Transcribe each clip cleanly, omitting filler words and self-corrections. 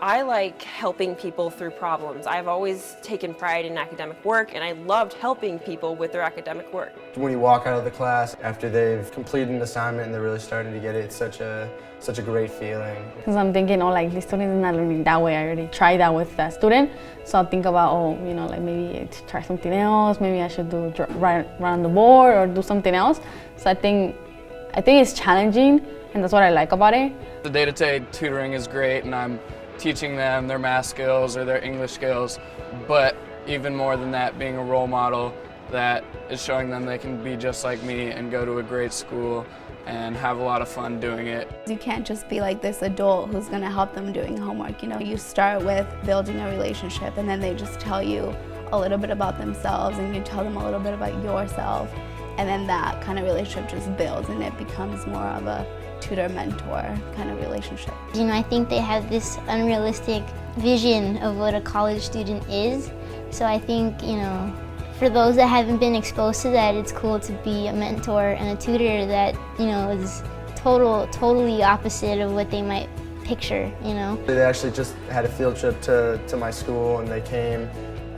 I like helping people through problems. I've always taken pride in academic work, and I loved helping people with their academic work. When you walk out of the class after they've completed an assignment and they're really starting to get it, it's such a great feeling. Because I'm thinking, oh, like the student is not learning that way. I already tried that with that student, so I'll think about, oh, you know, like maybe try something else. Maybe I should do run on the board or do something else. So I think it's challenging, and that's what I like about it. The day-to-day tutoring is great, and I'm teaching them their math skills or their English skills, but even more than that, being a role model that is showing them they can be just like me and go to a great school and have a lot of fun doing it. You can't just be like this adult who's going to help them doing homework. You know, you start with building a relationship, and then they just tell you a little bit about themselves, and you tell them a little bit about yourself, and then that kind of relationship just builds, and it becomes more of a tutor-mentor kind of relationship. You know, I think they have this unrealistic vision of what a college student is. So I think, you know, for those that haven't been exposed to that, it's cool to be a mentor and a tutor that, you know, is totally opposite of what they might picture, you know. They actually just had a field trip to my school, and they came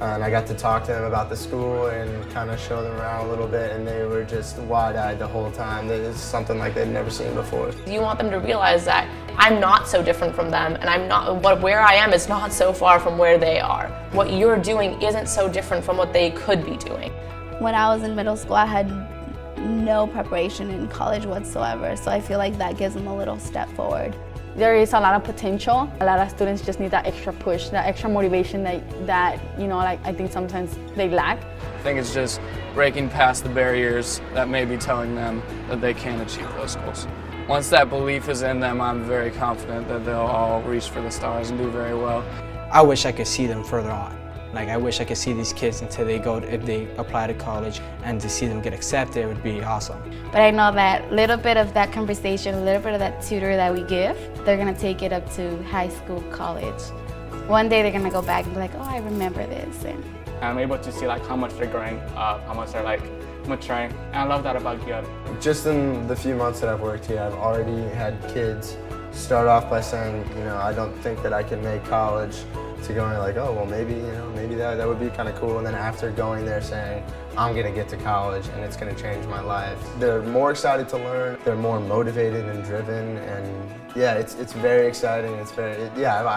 and I got to talk to them about the school and kind of show them around a little bit, and they were just wide-eyed the whole time. It's something like they'd never seen before. You want them to realize that I'm not so different from them, and where I am is not so far from where they are. What you're doing isn't so different from what they could be doing. When I was in middle school, I had no preparation in college whatsoever, so I feel like that gives them a little step forward. There is a lot of potential. A lot of students just need that extra push, that extra motivation that you know, like I think sometimes they lack. I think it's just breaking past the barriers that may be telling them that they can achieve those goals. Once that belief is in them, I'm very confident that they'll all reach for the stars and do very well. I wish I could see them further on. Like, I wish I could see these kids until they go, if they apply to college, and to see them get accepted would be awesome. But I know that little bit of that conversation, a little bit of that tutor that we give, they're gonna take it up to high school, college. One day they're gonna go back and be like, oh, I remember this. And I'm able to see like how much they're growing up, how much they're like maturing, and I love that about Gib. Just in the few months that I've worked here, I've already had kids start off by saying, you know, I don't think that I can make college, to going like, oh, well, maybe, you know, maybe that would be kind of cool. And then after going there saying, I'm going to get to college and it's going to change my life. They're more excited to learn. They're more motivated and driven. And yeah, it's very exciting. I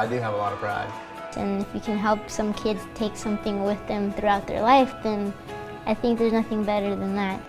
do have a lot of pride. And if you can help some kids take something with them throughout their life, then I think there's nothing better than that.